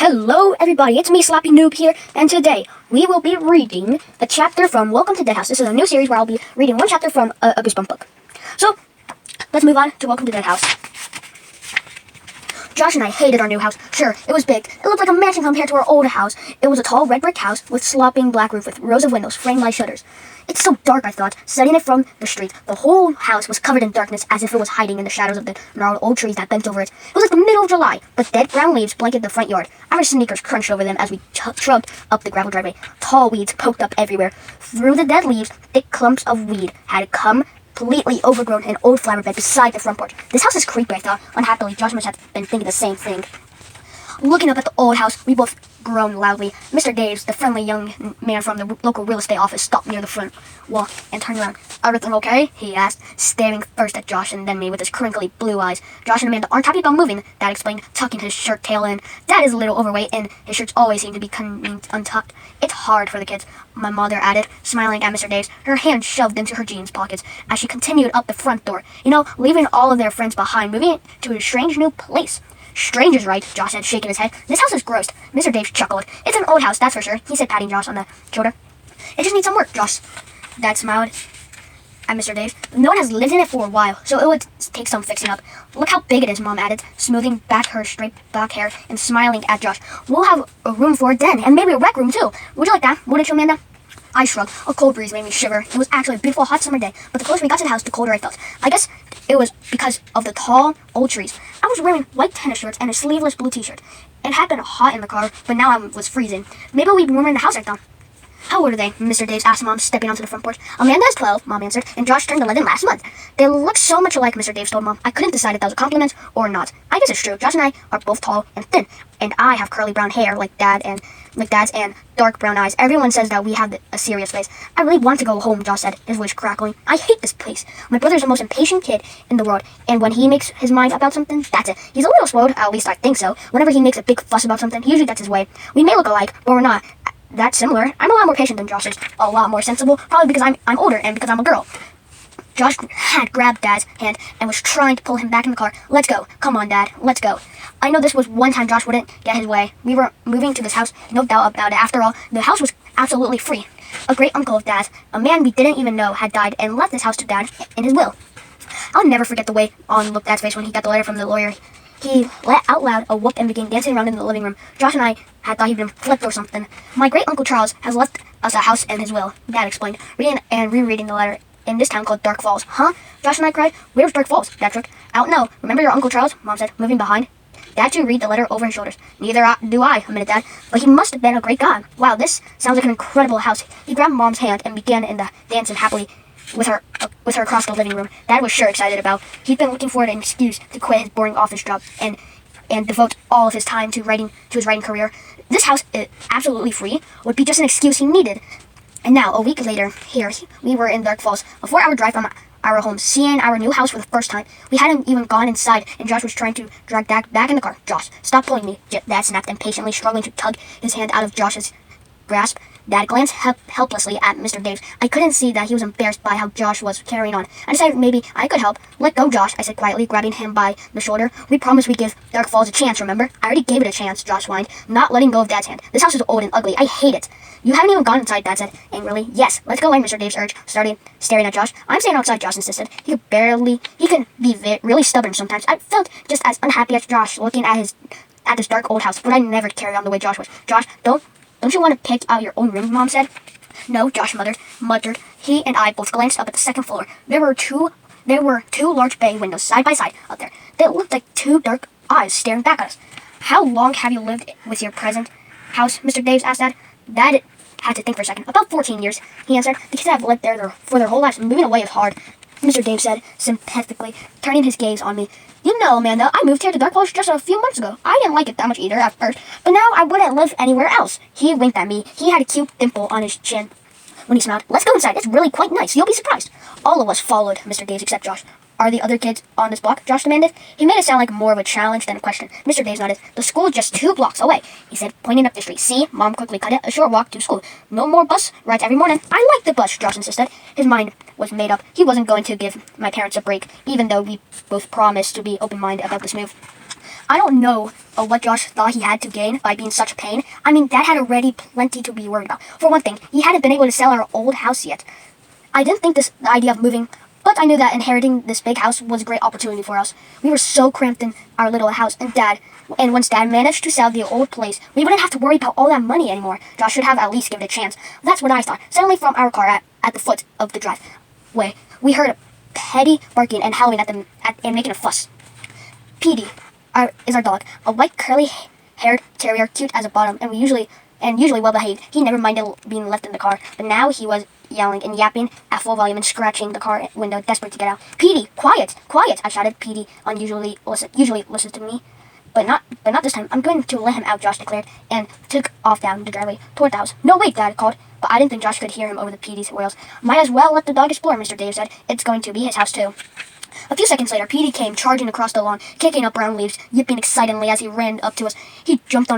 Hello everybody, it's me Slappy Noob here, and today we will be reading a chapter from Welcome to Dead House. This is a new series where I'll be reading one chapter from a Goosebump book. So, let's move on to Welcome to Dead House. Josh and I hated our new house. Sure, it was big. It looked like a mansion compared to our old house. It was a tall red brick house with sloping black roof with rows of windows framed by shutters. It's so dark, I thought, studying it from the street. The whole house was covered in darkness as if it was hiding in the shadows of the gnarled old trees that bent over it. It was like the middle of July, but dead brown leaves blanketed the front yard. Our sneakers crunched over them as we trudged up the gravel driveway. Tall weeds poked up everywhere. Through the dead leaves, thick clumps of weed had come completely overgrown an old flower bed beside the front porch. This house is creepy, I thought. Unhappily, Josh must have been thinking the same thing. Looking up at the old house, we both groaned loudly. Mr. Daves, the friendly young man from the local real estate office, stopped near the front wall and turned around. "Everything okay?" he asked, staring first at Josh and then me with his crinkly blue eyes. "Josh and Amanda aren't happy about moving," Dad explained, tucking his shirt tail in. Dad is a little overweight and his shirts always seem to be untucked. "It's hard for the kids," my mother added, smiling at Mr. Daves, her hand shoved into her jeans pockets as she continued up the front door. Leaving all of their friends behind, moving to a strange new place. "Strange is right," Josh said, shaking his head. "This house is gross." Mr. Dave chuckled. "It's an old house, that's for sure," he said, patting Josh on the shoulder. "It just needs some work, Josh." Dad smiled at Mr. Dave. "No one has lived in it for a while, so it would take some fixing up." "Look how big it is," Mom added, smoothing back her straight black hair and smiling at Josh. "We'll have a room for a den, and maybe a rec room too. Would you like that? Wouldn't you, Amanda?" I shrugged. A cold breeze made me shiver. It was actually a beautiful hot summer day, but the closer we got to the house, the colder I felt. I guess it was because of the tall, old trees. I was wearing white tennis shorts and a sleeveless blue t-shirt. It had been hot in the car, but now I was freezing. Maybe we'd be warmer in the house, I thought. "How old are they?" Mr. Daves asked Mom, stepping onto the front porch. "Amanda is 12, Mom answered, and Josh turned 11 last month." "They look so much alike," Mr. Daves told Mom. I couldn't decide if that was a compliment or not. I guess it's true. Josh and I are both tall and thin, and I have curly brown hair like Dad's and dark brown eyes. Everyone says that we have a serious face. "I really want to go home," Josh said, his voice crackling. "I hate this place. My brother's the most impatient kid in the world, and when he makes his mind about something, that's it. He's a little spoiled, at least I think so. Whenever he makes a big fuss about something, he usually gets his way. We may look alike, but we're not that similar. I'm a lot more patient than Josh is, a lot more sensible, probably because I'm older and because I'm a girl." Josh had grabbed Dad's hand and was trying to pull him back in the car. "Let's go. Come on, Dad. Let's go." I know this was one time Josh wouldn't get his way. We were moving to this house, no doubt about it. After all, the house was absolutely free. A great uncle of Dad's, a man we didn't even know, had died and left this house to Dad in his will. I'll never forget the way on looked Dad's face when he got the letter from the lawyer. He let out loud a whoop and began dancing around in the living room. Josh and I had thought he'd been flipped or something. "My great uncle Charles has left us a house in his will," Dad explained, reading and rereading the letter. "In this town called Dark Falls." "Huh?" Josh and I cried. "Where's Dark Falls?" Dad shook. "I don't know. Remember your Uncle Charles?" Mom said, moving behind. Dad too read the letter over his shoulders. "Neither do I," admitted Dad. "But he must have been a great guy. Wow, this sounds like an incredible house." He grabbed Mom's hand and began dancing happily with her across the living room. Dad was sure excited about. He'd been looking for an excuse to quit his boring office job and devote all of his time to his writing career. This house, absolutely free, would be just an excuse he needed. And now, a week later, here we were in Dark Falls, a 4-hour drive from our home, seeing our new house for the first time. We hadn't even gone inside, and Josh was trying to drag Dad back in the car. "Josh, stop pulling me," Dad snapped impatiently, struggling to tug his hand out of Josh's grasp. Dad glanced helplessly at Mr. Daves. I couldn't see that he was embarrassed by how Josh was carrying on. I decided maybe I could help. "Let go, Josh," I said quietly, grabbing him by the shoulder. "We promised we'd give Dark Falls a chance, remember?" "I already gave it a chance," Josh whined, not letting go of Dad's hand. "This house is old and ugly. I hate it." "You haven't even gone inside," Dad said angrily. "Yes, let's go in," Mr. Daves urged, staring at Josh. "I'm staying outside," Josh insisted. He can be really stubborn sometimes. I felt just as unhappy as Josh looking at this dark old house, but I never carried on the way Josh was. "Josh, don't you want to pick out your own room?" Mom said. "No," Josh muttered. He and I both glanced up at the second floor. There were two large bay windows side by side up there. They looked like two dark eyes staring back at us. "How long have you lived with your present house?" Mr. Daves asked Dad. Dad had to think for a second. "About 14 years," he answered. "The kids have lived there for their whole lives, and moving away is hard," Mr. Daves said, sympathetically, turning his gaze on me. "You know, Amanda, I moved here to Dark Falls just a few months ago. I didn't like it that much either at first, but now I wouldn't live anywhere else." He winked at me. He had a cute dimple on his chin when he smiled. "Let's go inside. It's really quite nice. You'll be surprised." All of us followed Mr. Daves except Josh. "Are the other kids on this block?" Josh demanded. He made it sound like more of a challenge than a question. Mr. Daves nodded. "The school is just 2 blocks away," he said, pointing up the street. "See?" Mom quickly cut it. "A short walk to school. No more bus rides every morning." "I like the bus," Josh insisted. His mind was made up. He wasn't going to give my parents a break, even though we both promised to be open-minded about this move. I don't know what Josh thought he had to gain by being such a pain. I mean, Dad had already plenty to be worried about. For one thing, he hadn't been able to sell our old house yet. I didn't think the idea of moving, but I knew that inheriting this big house was a great opportunity for us. We were so cramped in our little house, and once Dad managed to sell the old place, we wouldn't have to worry about all that money anymore. Josh should have at least given it a chance. That's what I thought. Suddenly, from our car at the foot of the driveway, we heard Petey barking and howling and making a fuss. Petey is our dog, a white curly-haired terrier, cute as a bottom, and usually well behaved. He never minded being left in the car, but now he was yelling and yapping at full volume and scratching the car window, desperate to get out. "Petey, quiet, quiet!" I shouted. Petey usually listens to me, but not this time. "I'm going to let him out," Josh declared, and took off down the driveway toward the house. "No, wait," Dad called, but I didn't think Josh could hear him over the Petey's wails. "Might as well let the dog explore," Mr. Dave said. "It's going to be his house too." A few seconds later, Petey came charging across the lawn, kicking up brown leaves, yipping excitedly as he ran up to us. He jumped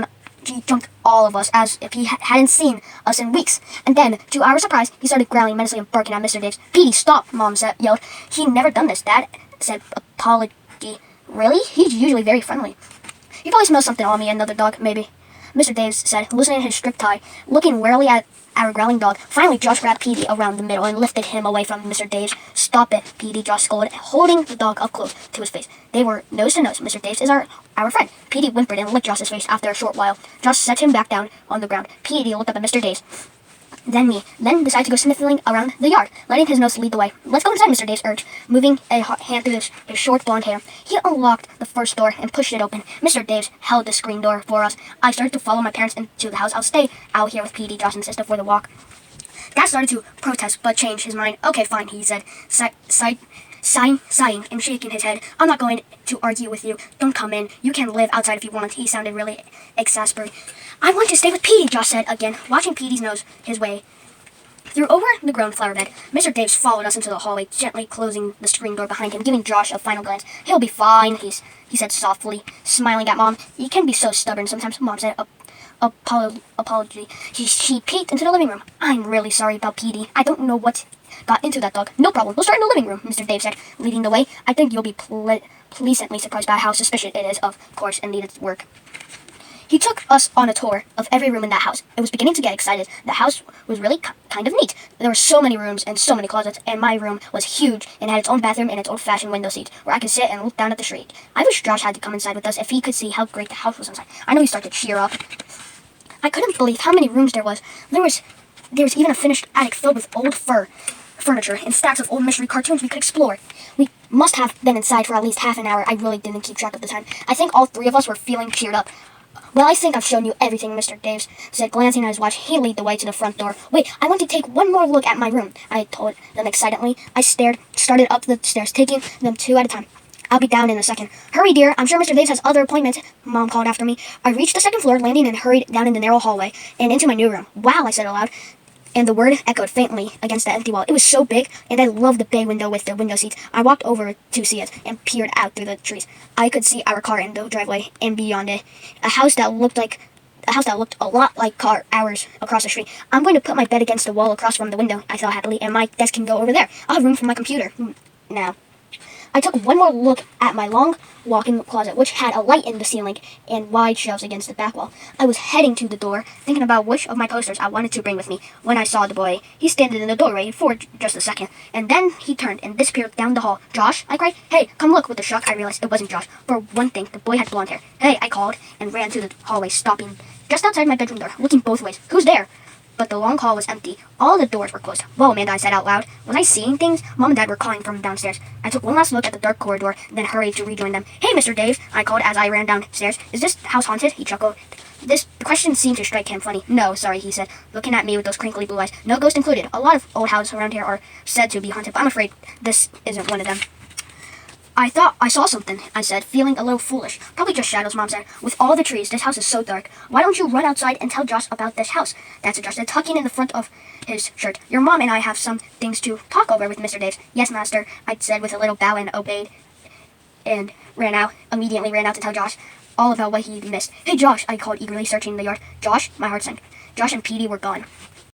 all of us as if he hadn't seen us in weeks. And then, to our surprise, he started growling menacingly and barking at Mr. Davis. "Petey, stop!" Mom yelled. "He never done this," Dad said. "Apology. Really? He's usually very friendly." "He probably smells something on me, another dog, maybe," Mr. Davis said, loosening his strict tie, looking warily at our growling dog. Finally, Josh grabbed Petey around the middle and lifted him away from Mr. Davis. "Stop it, Petey," Josh scolded, holding the dog up close to his face. They were nose to nose. Mr. Davis is our friend. Petey whimpered and licked Josh's face. After a short while, Josh set him back down on the ground. Petey looked up at Mr. Davis, then me, then decided to go sniffling around the yard, letting his nose lead the way. "Let's go inside," Mr. Davis urged, moving a hand through his short blonde hair. He unlocked the first door and pushed it open. Mr. Davis held the screen door for us. I started to follow my parents into the house. "I'll stay out here with Petey," Josh insisted, for the walk. Dad started to protest, but changed his mind. "Okay, fine," he said, sighing and shaking his head. "I'm not going to argue with you. Don't come in. You can live outside if you want." He sounded really exasperated. "I want to stay with Petey," Josh said again, watching Petey's nose his way through over the grown flower bed. Mr. Davis followed us into the hallway, gently closing the screen door behind him, giving Josh a final glance. "He'll be fine," he said softly, smiling at Mom. "He can be so stubborn sometimes," Mom said. Apology. She peeked into the living room. "I'm really sorry about Petey. I don't know what got into that dog." "No problem. We'll start in the living room," Mr. Dave said, leading the way. "I think you'll be pleasantly surprised by how suspicious it is, of course, and needed work." He took us on a tour of every room in that house. I was beginning to get excited. The house was really kind of neat. There were so many rooms and so many closets, and my room was huge and had its own bathroom and its old-fashioned window seat where I could sit and look down at the street. I wish Josh had to come inside with us if he could see how great the house was inside. I know he started to cheer up. I couldn't believe how many rooms there was. There was even a finished attic filled with old furniture and stacks of old mystery cartoons we could explore. We must have been inside for at least half an hour. I really didn't keep track of the time. I think all three of us were feeling cheered up. "Well, I think I've shown you everything," Mr. Davis said, glancing at his watch. He led the way to the front door. "Wait, I want to take one more look at my room," I told them excitedly. I started up the stairs, taking them two at a time. "I'll be down in a second." "Hurry, dear. I'm sure Mr. Davis has other appointments," Mom called after me. I reached the second floor, landing and hurried down in the narrow hallway and into my new room. "Wow," I said aloud, and the word echoed faintly against the empty wall. It was so big, and I loved the bay window with the window seats. I walked over to see it and peered out through the trees. I could see our car in the driveway, and beyond it, a house that looked a lot like ours across the street. "I'm going to put my bed against the wall across from the window," I thought happily, "and my desk can go over there. I'll have room for my computer now." I took one more look at my long walk-in closet, which had a light in the ceiling and wide shelves against the back wall. I was heading to the door, thinking about which of my posters I wanted to bring with me, when I saw the boy. He stood in the doorway for just a second, and then he turned and disappeared down the hall. "Josh?" I cried. "Hey, come look." With a shock, I realized it wasn't Josh. For one thing, the boy had blonde hair. "Hey," I called, and ran to the hallway, stopping just outside my bedroom door, looking both ways. "Who's there?" But the long hall was empty. All the doors were closed. "Whoa, Amanda," I said out loud. Was I seeing things? Mom and Dad were calling from downstairs. I took one last look at the dark corridor, then hurried to rejoin them. "Hey, Mr. Dave," I called as I ran downstairs. "Is this house haunted?" He chuckled. This question seemed to strike him funny. "No, sorry," he said, looking at me with those crinkly blue eyes. "No ghost included. A lot of old houses around here are said to be haunted, but I'm afraid this isn't one of them." "I thought I saw something," I said, feeling a little foolish. "Probably just shadows," Mom said. "With all the trees, this house is so dark. Why don't you run outside and tell Josh about this house?" Dad suggested, tucking in the front of his shirt. "Your mom and I have some things to talk over with Mr. Davis." "Yes, Master," I said with a little bow and obeyed, and immediately ran out to tell Josh all about what he'd missed. "Hey, Josh," I called eagerly, searching the yard. "Josh?" My heart sank. Josh and Petey were gone.